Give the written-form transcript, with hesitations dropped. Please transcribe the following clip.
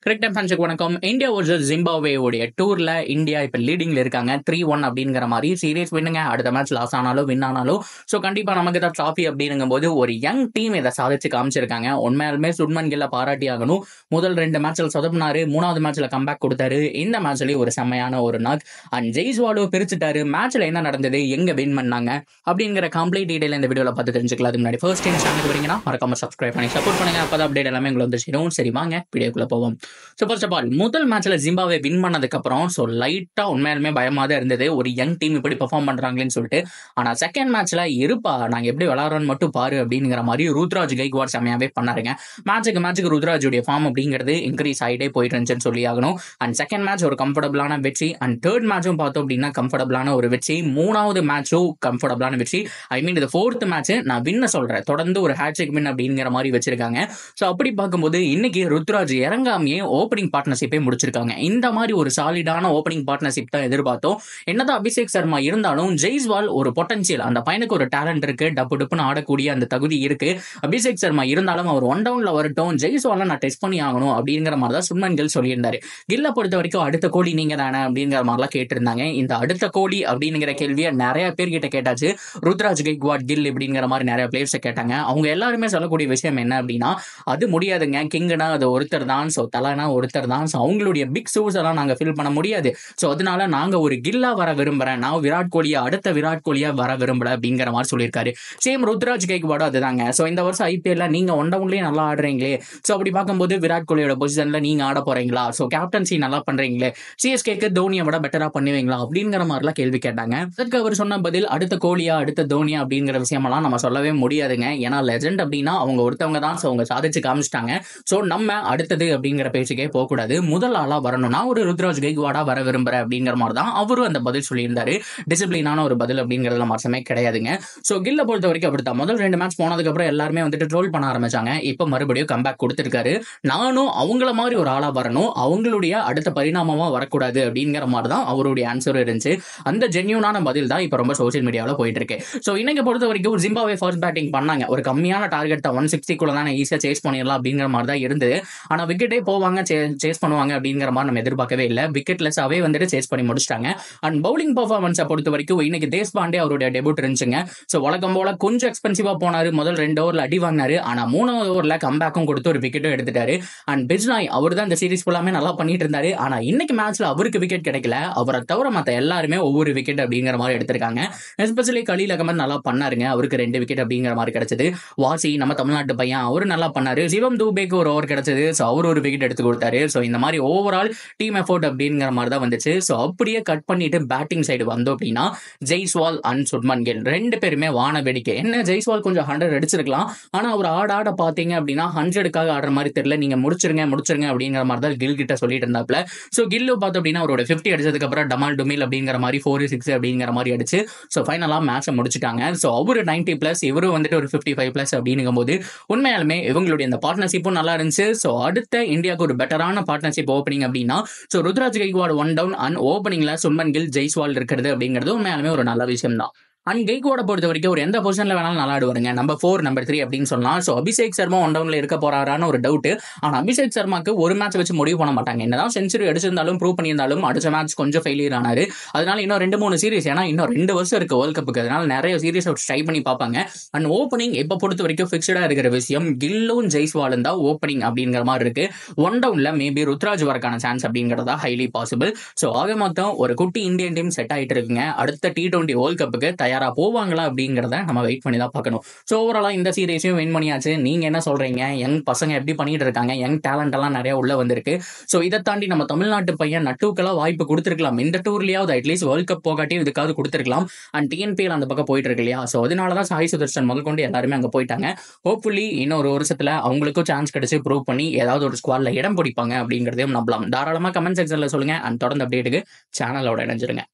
Cricket ஃபேன்ஸுக்கு வணக்கம். India versus Zimbabwe உடைய டூர்ல இந்தியா இப்ப லீடிங்ல இருக்காங்க 3-1 அப்படிங்கிற மாதிரி. சீரியஸ் வின்னுங்க. அடுத்த மேட்ச் லாஸ் ஆனாலும் வின் ஆனாலும் ஸோ கண்டிப்பா நமக்கு தான் ட்ராஃபி அப்படிங்கும் போது ஒரு யங் டீம் இதை சாதிச்சு காமிச்சிருக்காங்க. உண்மையாலுமே சுப்மன் கில்ல பாராட்டி ஆகணும். முதல் 2 மேட்ச்ல சொதப்பினாரு, 3வது மேட்ச்ல கம்பேக் கொடுத்தாரு. இந்த மேட்ச்லயும் ஒரு செம்மையான ஒரு நாக் அண்ட் ஜெய்ஸ்வாலோ பிரிச்சுட்டாரு. மேட்ச்ல என்ன நடந்தது, எங்க வின் பண்ணாங்க அப்படிங்கிற கம்ப்ளீட் டீடைல் இந்த வீடியோல பார்த்து தெரிஞ்சுக்கலாம். அதுக்கு முன்னாடி ஃபர்ஸ்ட் டைம் சேனலுக்கு வரீங்கன்னா மறக்காம சப்ஸ்கிரைப் பண்ணி சப்போர்ட் பண்ணுங்க. அப்பதான் அப்டேட் எல்லாமே உங்களுக்கு வந்து சேரும். சரி வாங்க வீடியோக்குள்ள போவோம். ஸோ ஃபர்ஸ்ட் ஆஃப் ஆல் முதல் மேட்ச்ல ஜிம்பாப்வே வின் பண்ணதுக்கு அப்புறம் ஸோ லைட்டா உண்மையாலுமே பயமா தான் இருந்தது, ஒரு யங் டீம் இப்படி பெர்ஃபார்ம் பண்றாங்களேன்னு சொல்லிட்டு. ஆனா செகண்ட் மேட்ச்ல இருப்பா நாங்க எப்படி விளையாடுறோம்னு மட்டும் பாரு அப்படிங்கிற மாதிரி ருத்ராஜ் கைக்வாட் செம்மையாவே பண்ணாருங்க. மேட்சுக்கு ருத்ராஜுடைய ஃபார்ம் அப்படிங்கிறது இன்க்ரீஸ் ஆகிட்டே போயிட்டு இருந்துச்சுன்னு சொல்லி ஆகணும். அண்ட் செகண்ட் மேட்ச் ஒரு கம்ஃபர்டபுளான வெற்றி அண்ட் தேர்ட் மேட்சும் பார்த்தோம் அப்படின்னா கம்ஃபர்டபுளான ஒரு வெற்றி. 3வது மேட்சும் கம்ஃபர்டபுளான வெற்றி. ஐ மீன் இது 4th மேட்ச் நான் வின்ன சொல்றேன், தொடர்ந்து ஒரு ஹேட்ரிக் வின் அப்படிங்கிற மாதிரி வச்சிருக்காங்க. ஸோ அப்படி பார்க்கும்போது இன்னைக்கு ருத்ராஜ் இறங்காமையே ஓப்பனிங் பார்ட்னர்ஷிப்பே முடிச்சிருக்காங்க. இந்த மாதிரி ஒரு சாலிடான ஓப்பனிங் பார்ட்னர்ஷிப் தான் எதிர்பார்த்தோம். என்னதான் அபிஷேக் சர்மா இருந்தாலும் ஜெய்ஸ்வால் ஒரு பொட்டன்சியல், அந்த பையனுக்கு ஒரு டேலண்ட் இருக்கு, டப்புன்னு ஆடக்கூடிய அந்த தகுதி இருக்கு. அபிஷேக் சர்மா இருந்தாலும் அவர் 1 டவுன்ல வரட்டும், ஜெய்ஸ்வால நான் டெஸ்ட் பண்ணி ஆகணும் அப்படிங்கிற மாதிரி தான் சுப்மன் கில் சொல்லியிருந்தாரு. கில்ல பொறுத்த வரைக்கும் அடுத்த கோலி நீங்க தானே அப்படிங்கிற மாதிரிலாம் கேட்டிருந்தாங்க. இந்த அடுத்த கோலி அப்படிங்கிற கேள்வியை நிறைய பேர் கிட்ட கேட்டாச்சு. ருத்ராஜ் கைக்வாட், கில் அப்படிங்கிற மாதிரி நிறைய பிளேயர்ஸ் கேட்டாங்க. அவங்க எல்லாருமே சொல்லக்கூடிய விஷயம் என்ன அப்படின்னா, அது முடியாதுங்க, கிங்னா அது ஒருத்தர் தான், ஸோ தலைனா ஒருத்தர் தான், ஸோ அவங்களுடைய பிக் ஷூஸ் எல்லாம் நாங்கள் ஃபில் பண்ண முடியாது, ஸோ அதனால நாங்கள் ஒரு கில்லா வர விரும்புகிறேன், நான் விராட் கோலியா அடுத்த விராட் கோலியா வர விரும்பல அப்படிங்கிற மாதிரி சொல்லியிருக்காரு. சேம் ருத்ராஜ் கைக்வாடும் அதுதாங்க. ஸோ இந்த வருஷம் ஐபிஎல்ல நீங்க 1 டவுன்லேயே நல்லா ஆடுறீங்களே, ஸோ அப்படி பார்க்கும்போது விராட் கோலியோட பொசிஷன்ல நீங்க ஆட போறீங்களா, ஸோ கேப்டன்சி நல்லா பண்றீங்களே, சிஎஸ்கேக்கு தோனியை விட பெட்டரா பண்ணுவீங்களா அப்படிங்கிற மாதிரிலாம் கேள்வி கேட்டாங்க. அதுக்கு அவர் சொன்ன பதில் அடுத்த கோலியா அடுத்த தோனியா அப்படிங்கிற விஷயமெல்லாம் நம்ம சொல்லவே முடியாதுங்க. ஏன்னா லெஜெண்ட் அப்படின்னா அவங்க ஒருத்தவங்க தான், ஸோ அவங்க சாதிச்சு காமிச்சிட்டாங்க. ஸோ நம்ம அடுத்தது அப்படிங்கிற பேச்சுக்கே போகக்கூடாது, முதல் ஆளா வரணும், நான் ஒரு ருத்ராஜ் கைக்வாடா வர விரும்புறேன் அப்படிங்கிற மாதிரி தான் அவரும் அந்த பதில் சொல்லியிருந்தாரு. டிசிப்ளினான ஒரு பதில் அப்படிங்கிறதுல மாற்றமே கிடையாதுங்க. ஸோ கில்ல பொறுத்த வரைக்கும் அப்படித்தான். முதல் 2 மேட்ச் போனதுக்கு அப்புறம் எல்லாருமே வந்துட்டு ட்ரோல் பண்ண ஆரம்பிச்சாங்க. இப்போ மறுபடியும் கம்பேக் கொடுத்திருக்காரு. நானும் அவங்கள மாதிரி ஒரு ஆளா வரணும், அவங்களுடைய அடுத்த பரிணாமமா வரக்கூடாது அப்படிங்கிற மாதிரி தான் அவருடைய ஆன்சர் இருந்துச்சு. அந்த ஜென்யூனான பதில் தான் இப்போ ரொம்ப சோசியல் மீடியாவில் போயிட்டு இருக்கு. ஸோ இன்னைக்கு பொறுத்த வரைக்கும் ஜிம்பாப்வே ஃபர்ஸ்ட் பேட்டிங் பண்ணாங்க. ஒரு கம்மியான டார்கெட் தான், 160 தான் ஈஸியாக சேஸ் பண்ணிடலாம் அப்படிங்கிற மாதிரி தான் இருந்தது. ஆனால் விக்கெட்டே போவாங்க, சேஸ் பண்ணுவாங்க அப்படிங்கிற மாதிரி நம்ம எதிர்பார்க்கவே இல்லை. விக்கெட்லெஸ்ஸாவே வந்துட்டு சேஸ் பண்ணி முடிச்சிட்டாங்க. அண்ட் பவுலிங் பர்ஃபார்மன்ஸை பொறுத்த வரைக்கும் இன்னைக்கு தேஷ்பாண்டே அவருடைய டெபியூட் இருந்துச்சுங்க. ஸோ வழக்கம் போல கொஞ்சம் எக்ஸ்பென்சிவா போனாரு, முதல் 2 ஓவர்ல அடி வாங்கினாரு. ஆனால் 3வது ஓவர்ல கம்பேக்கும் கொடுத்து ஒரு விக்கெட்டும் எடுத்துட்டாரு. அண்ட் பிஜ்னாய் அவர் தான் இந்த சீரிஸ் ஃபுல்லாமே நல்லா பண்ணிட்டு இருந்தாரு. ஆனால் இன்னைக்கு மேட்ச்ல அவருக்கு விக்கெட் கிடைக்கல, அவரை தவிர மற்ற எல்லாருமே ஒவ்வொரு விக்கெட் அப்படிங்கிற மாதிரி எடுத்திருக்காங்க. எஸ்பெஷலி கலீல் அகமது நல்லா பண்ணாருங்க, அவருக்கு 2 விக்கெட் அப்படிங்கிற மாதிரி கிடைச்சது. வாசி நம்ம தமிழ்நாட்டு பையன், அவரு நல்லா பண்ணாரு. சிவம் தூபேக்கு ஒரு ஓவர் கிடைச்சது, ஸோ அவர் ஒரு விக்கெட் எடுத்து கொடுத்தாரு. ஸோ இந்த மாதிரி ஓவரால் டீம் எஃபோர்ட் அப்படிங்கிற மாதிரி தான் வந்துச்சு. ஸோ அப்படியே கட் பண்ணிட்டு பேட்டிங் சைடு வந்தோம் அப்படின்னா ஜெய்ஸ்வால் அண்ட் சுப்மன் கில் 2 பேருமே வான வேடிக்கை. என்ன ஜெய்ஸ்வால் கொஞ்சம் 100 அடிச்சிருக்கலாம், ஆனால் அவர் ஆட பார்த்தீங்க அப்படின்னா 100க்காக ஆடுற மாதிரி தெரியல, நீங்க முடிச்சிருங்க அப்படிங்கிற மாதிரி தான் கில் கிட்ட சொல்லிட்டு இருந்தாப்ல. ஸோ கில்லு பார்த்தோம் அப்படின்னா அவரோட 50 அடிச்சதுக்கு அப்புறம் டமால் டுமில் அப்படிங்கிற மாதிரி 4-6 அப்படிங்கிற மாதிரி அடிச்சு ஸோ ஃபைனலாக மேட்சை முடிச்சுட்டாங்க. ஸோ அவரு 90+, இவரு வந்துட்டு ஒரு 55+ அப்படிங்கும் போது உண்மையாலுமே இவங்களுடைய இந்த பார்ட்னர்ஷிப்பும் நல்லா இருந்துச்சு. ஸோ அடுத்த இந்தியாவுக்கு ஒரு பெட்டரான பார்ட்னர்ஷிப் ஓப்பனிங் அப்படின்னா so Ruturaj Gaikwad 1 down and ஓப்பனிங்ல சுப்மன் கில் ஜெய்ஸ்வால் இருக்கிறது அப்படிங்கிறது உண்மையாலுமே ஒரு நல்ல விஷயம் தான். அண்ட் கைக்வாட பொறுத்த வரைக்கும் ஒரு எந்த பொசிஷன்ல வேணாலும் நல்லா ஆடுவாருங்க, நம்பர் 4 நம்பர் 3 அப்படின்னு சொல்லலாம். ஸோ அபிஷேக் சர்மா 1 டவுன்ல இருக்க போறாரான்னு ஒரு டவுட். ஆனால் அபிஷேக் சர்மாக்கு ஒரு மேட்ச் வச்சு முடிவு பண்ண மாட்டாங்க. என்னதான் செஞ்சுரி அடிச்சிருந்தாலும் ப்ரூவ் பண்ணியிருந்தாலும் அடுத்த மேட்ச் கொஞ்சம் ஃபெயிலியர் ஆனாரு. அதனால இன்னும் 2-3 சீரிஸ், ஏன்னா இன்னும் 2 வருஷம் இருக்கு வேர்ல்ட் கப்புக்கு, அதனால நிறைய சீரிஸ் ட்ரை பண்ணி பார்ப்பாங்க. அண்ட் ஓப்பனிங் இப்போ பொறுத்த வரைக்கும் ஃபிக்ஸ்டா இருக்கிற விஷயம் கில்லும் ஜெய்ஸ்வாலும் தான் ஓப்பனிங் அப்படிங்கிற மாதிரி இருக்கு. 1 டவுன்ல மேபி ருத்ராஜ் வரக்கான சான்ஸ் அப்படிங்கிறதா ஹைலி பாசிபிள். ஸோ ஆக மொத்தம் ஒரு குட்டி இந்தியன் டீம் செட் ஆயிட்டு இருக்குங்க. அடுத்த T20 வேர்ல்ட் கப்புக்கு தயாரா போவாங்களா அப்படிங்கிறத நம்ம வெயிட் பண்ணி தான் பார்க்கணும். ஸோ ஓவராலா இந்த சீரீஸையும் வின் பண்ணியாச்சு. நீங்க என்ன சொல்றீங்க? யங் பசங்க எப்படி பண்ணிட்டு இருக்காங்க? யங் டேலண்ட் எல்லாம் நிறைய உள்ள வந்திருக்கு. ஸோ இதை தாண்டி நம்ம தமிழ்நாட்டு பையன் நட்டுக்கெல்லாம் வாய்ப்பு கொடுத்துருக்கலாம். இந்த டூர்லயாவது அட்லீஸ்ட் வேர்ல்ட் கப் போகாட்டியும் இதுக்காவது கொடுத்துருக்கலாம். அண்ட் TNPL அந்த பக்கம் போயிட்டு இருக்கு இல்லையா, ஸோ அதனாலதான் சாய் சுதர்ஷன் முதல் கொண்டு எல்லாருமே அங்க போயிட்டாங்க. ஹோப்ஃபுல்லி இன்னொரு வருஷத்துல அவங்களுக்கும் சான்ஸ் கிடைச்சு ப்ரூவ் பண்ணி ஏதாவது ஒரு ஸ்குவாட்ல இடம் பிடிப்பாங்க அப்படிங்கிறதையும் நம்பலாம். தாராளமா கமெண்ட் செக்ஷன்ல சொல்லுங்க. அண்ட் தொடர்ந்து அப்டேட்டுக்கு சேனலோட இணைஞ்சிருங்க.